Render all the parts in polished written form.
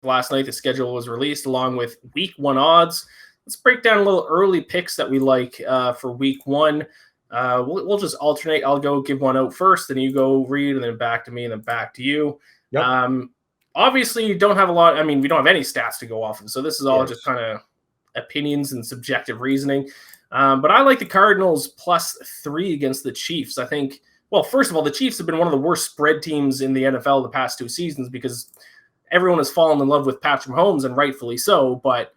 last night the schedule was released along with week 1 odds. Let's break down a little early picks that we like for week 1. We'll just alternate. I'll go give one out first, then you go read, and then back to me, and then back to you. Yep. Obviously, you don't have a lot. I mean, we don't have any stats to go off of, so this is all Yes. just kind of opinions and subjective reasoning. But I like the Cardinals +3 against the Chiefs. I think, well, first of all, the Chiefs have been one of the worst spread teams in the NFL the past 2 seasons because everyone has fallen in love with Patrick Mahomes, and rightfully so, but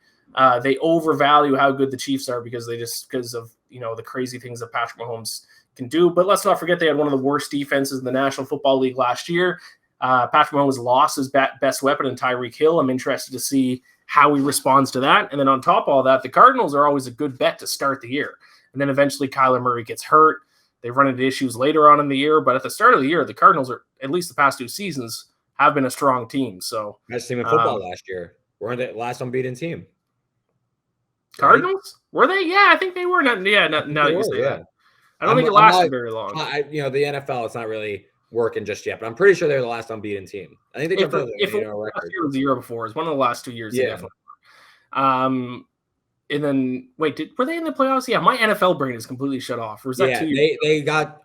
they overvalue how good the Chiefs are because of the crazy things that Patrick Mahomes can do. But let's not forget they had one of the worst defenses in the National Football League last year. Patrick Mahomes lost his best weapon in Tyreek Hill. I'm interested to see how he responds to that. And then on top of all that, the Cardinals are always a good bet to start the year. And then eventually Kyler Murray gets hurt. They run into issues later on in the year. But at the start of the year, the Cardinals are, at least the past 2 seasons, have been a strong team. So best team in football last year. We're the last unbeaten team. Cardinals? Right? Were they? Yeah, I think they were. Now that you say that. I don't think it lasted very long. The NFL, it's not really working just yet, but I'm pretty sure they're the last unbeaten team. I think they jumped over the record. Last year was the year before. It's one of the last 2 years. Yeah. And then were they in the playoffs? Yeah, my NFL brain is completely shut off. Or was that 2 years? They got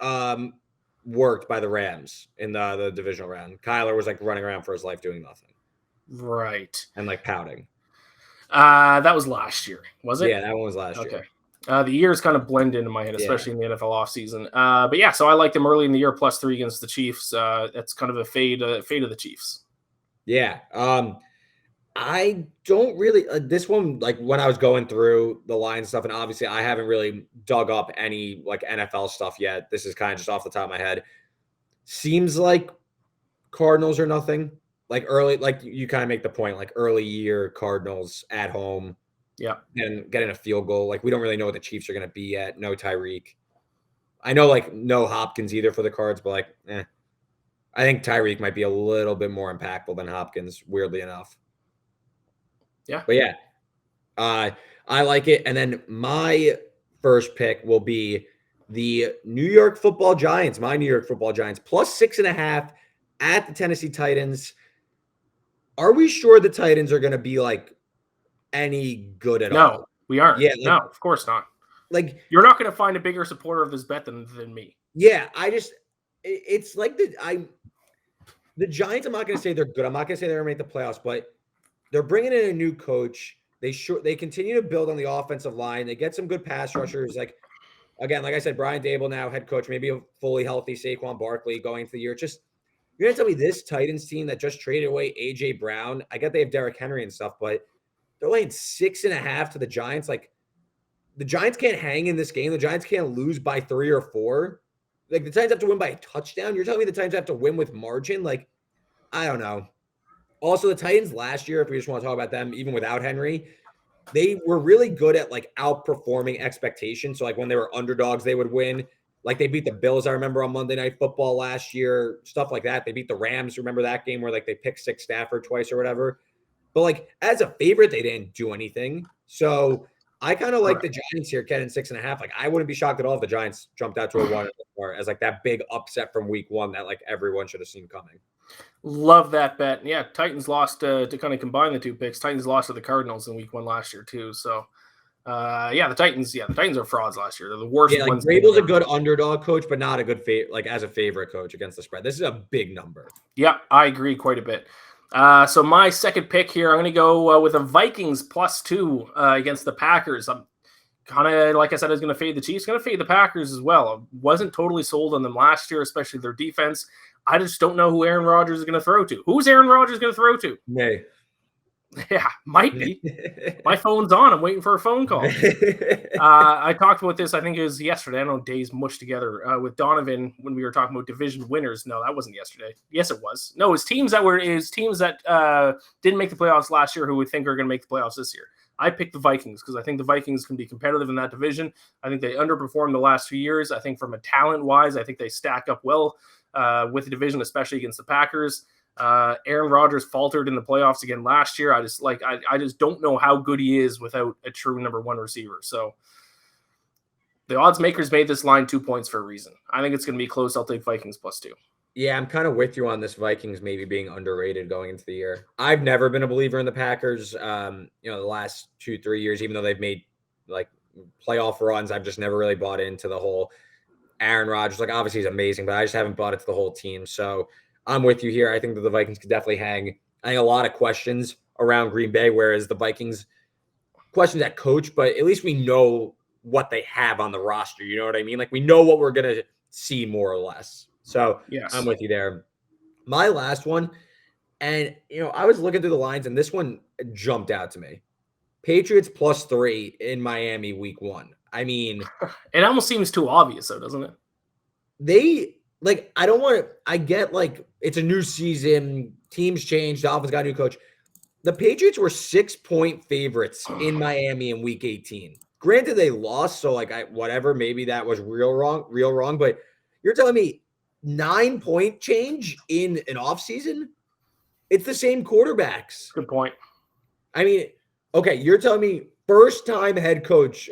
worked by the Rams in the divisional round. Kyler was like running around for his life doing nothing. Right. And like pouting. That was last year, was it? Yeah, that one was last year. The years kind of blend into my head, especially in the NFL offseason. But yeah, so I like them early in the year +3 against the Chiefs. That's kind of a fade of the Chiefs. Yeah. I don't really this one, like when I was going through the line stuff, and obviously I haven't really dug up any like NFL stuff yet. This is kind of just off the top of my head. Seems like Cardinals are nothing. Like early, like you kind of make the point, like early year Cardinals at home. Yeah. And getting a field goal. Like we don't really know what the Chiefs are going to be yet. No Tyreek. I know like no Hopkins either for the Cards, but like, I think Tyreek might be a little bit more impactful than Hopkins, weirdly enough. Yeah. But yeah, I like it. And then my first pick will be the New York Football Giants, my New York Football Giants, +6.5 at the Tennessee Titans. Are we sure the Titans are going to be like any good at all? No, we aren't. Yeah, no, of course not. Like you're not going to find a bigger supporter of this bet than me. Yeah, it's like the Giants. I'm not going to say they're good. I'm not going to say they're going to make the playoffs, but they're bringing in a new coach. They continue to build on the offensive line. They get some good pass rushers. Like again, like I said, Brian Dable now head coach, maybe a fully healthy Saquon Barkley going into the year. Just you're going to tell me this Titans team that just traded away A.J. Brown. I get they have Derrick Henry and stuff, but they're laying 6.5 to the Giants. Like the Giants can't hang in this game. The Giants can't lose by 3 or 4. Like the Titans have to win by a touchdown. You're telling me the Titans have to win with margin? Like, I don't know. Also, the Titans last year, if we just want to talk about them, even without Henry, they were really good at like outperforming expectations. So like when they were underdogs, they would win. Like they beat the Bills, I remember, on Monday Night Football last year, stuff like that. They beat the Rams. Remember that game where like they picked 6 Stafford twice or whatever? But like as a favorite, they didn't do anything. So I kind of like the Giants here getting 6.5. Like I wouldn't be shocked at all if the Giants jumped out to a 1 as like that big upset from week 1 that like everyone should have seen coming. Love that bet. Yeah, Titans lost to kind of combine the 2 picks. Titans lost to the Cardinals in week 1 last year too. So the Titans are frauds last year. They're the worst ones. Vrabel's a good underdog coach, but not a good as a favorite coach against the spread. This is a big number. Yeah, I agree quite a bit. So my second pick here, I'm going to go with the Vikings +2 against the Packers. I'm kind of, like I said, I was going to fade the Chiefs, going to fade the Packers as well. I wasn't totally sold on them last year, especially their defense. I just don't know who Aaron Rodgers is going to throw to. Who's Aaron Rodgers going to throw to? May. Yeah, might be. My phone's on. I'm waiting for a phone call. I talked about this, I think it was yesterday. I don't know, days mushed together with Donovan when we were talking about division winners. No, that wasn't yesterday. Yes, it was. No, it was teams that didn't make the playoffs last year who would think are going to make the playoffs this year. I picked the Vikings because I think the Vikings can be competitive in that division. I think they underperformed the last 2 years. I think from a talent-wise, I think they stack up well with the division, especially against the Packers. Aaron Rodgers faltered in the playoffs again last year. I just don't know how good he is without a true number 1 receiver. So the odds makers made this line 2 points for a reason. I think it's going to be close. I'll take Vikings +2. Yeah, I'm kind of with you on this Vikings maybe being underrated going into the year. I've never been a believer in the Packers. The last 2-3 years, even though they've made like playoff runs, I've just never really bought into the whole Aaron Rodgers. Like, obviously he's amazing, but I just haven't bought into the whole team. So I'm with you here. I think that the Vikings could definitely hang. I think a lot of questions around Green Bay, whereas the Vikings questions at coach, but at least we know what they have on the roster. You know what I mean? Like, we know what we're gonna see more or less. So I'm Yes. with you there. My last one, and I was looking through the lines, and this one jumped out to me. Patriots +3 in Miami week 1. I mean, It almost seems too obvious, though, doesn't it? I don't want to. I get like it's a new season, teams change, Dolphins got a new coach. The Patriots were 6-point favorites in Miami in week 18. Granted, they lost, so whatever, maybe that was real wrong. But you're telling me 9-point change in an offseason? It's the same quarterbacks. Good point. I mean, okay, you're telling me first-time head coach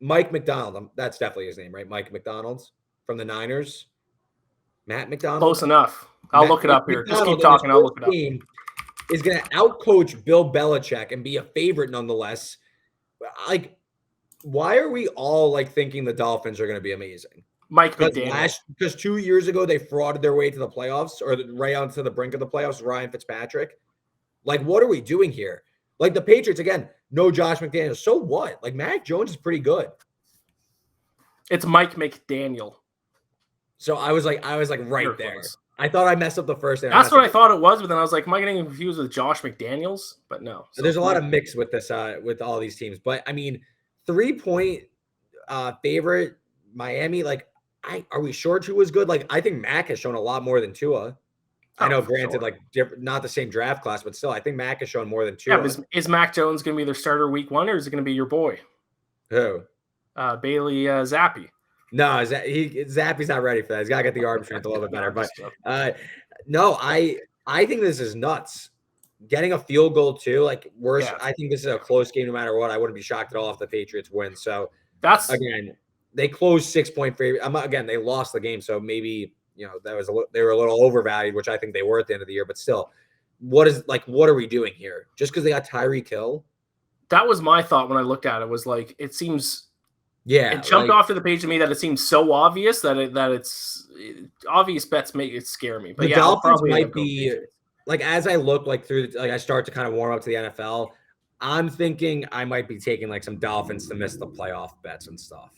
Mike McDonald. That's definitely his name, right? Mike McDonald from the Niners. Matt McDonald. Close enough. I'll look it up here. Just keep talking. I'll look it up. Is going to outcoach Bill Belichick and be a favorite nonetheless. Like, why are we all thinking the Dolphins are going to be amazing? Mike McDaniel. Because 2 years ago they frauded their way to the playoffs or right onto the brink of the playoffs. Ryan Fitzpatrick. Like, what are we doing here? Like the Patriots again. No Josh McDaniels. So what? Like Mac Jones is pretty good. It's Mike McDaniel. So I was right there. Close. I thought I messed up the first thing. That's what I thought it was, but then I was like, am I getting confused with Josh McDaniels? But no. So there's a lot of mix with this, with all these teams. But I mean, 3-point favorite Miami. Like, are we sure Tua was good? Like, I think Mac has shown a lot more than Tua. I know, granted, not the same draft class, but still, I think Mac has shown more than Tua. Yeah, is Mac Jones going to be their starter week 1, or is it going to be your boy? Who? Bailey Zappi. No, Zappy's not ready for that. He's got to get the arm strength a little bit better. But no, I think this is nuts. Getting a field goal too, worse. Yeah. I think this is a close game no matter what. I wouldn't be shocked at all if the Patriots win. So again, they closed 6-point favorite. Again, they lost the game, so maybe they were a little overvalued, which I think they were at the end of the year. But still, what are we doing here? Just because they got Tyreek Hill? That was my thought when I looked at it. Was like it seems. Yeah, it jumped off to the page to me that it seems so obvious that it's obvious bets make it scare me. But the Dolphins might be as I look through I start to kind of warm up to the NFL. I'm thinking I might be taking some Dolphins to miss the playoff bets and stuff.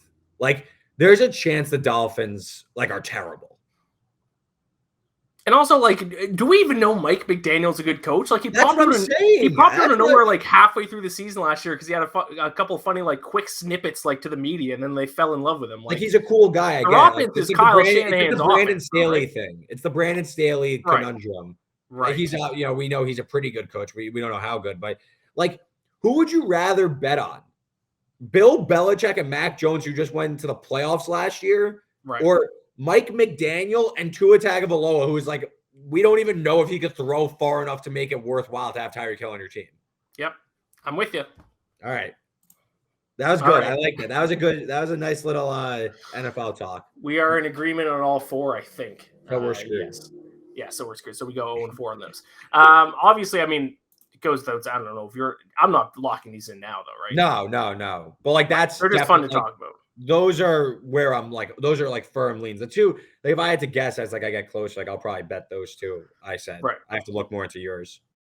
There's a chance the Dolphins are terrible. And also, do we even know Mike McDaniel's a good coach? He popped out of nowhere halfway through the season last year because he had a couple of funny quick snippets to the media, and then they fell in love with him. He's a cool guy. The offense is Kyle Shanahan's offense. It's the Brandon Staley thing. It's the Brandon Staley conundrum. Right. He's out. We know he's a pretty good coach. We don't know how good, but who would you rather bet on? Bill Belichick and Mac Jones, who just went into the playoffs last year, right? Or Mike McDaniel and Tua Tagovailoa, who is we don't even know if he could throw far enough to make it worthwhile to have Tyreek Hill on your team. Yep, I'm with you. All right, that was good. Right. I like that. That was a nice little NFL talk. We are in agreement on all 4, I think. So we're screwed. Yes. Yeah, so we're screwed. So we go 0-4 on those. Obviously, I mean, it goes though. I don't know if I'm not locking these in now, though, right? No. But they're just fun to talk about. Those are where I'm those are firm leans. The two, if I had to guess, as I get close, I'll probably bet those two. I said, right. I have to look more into yours.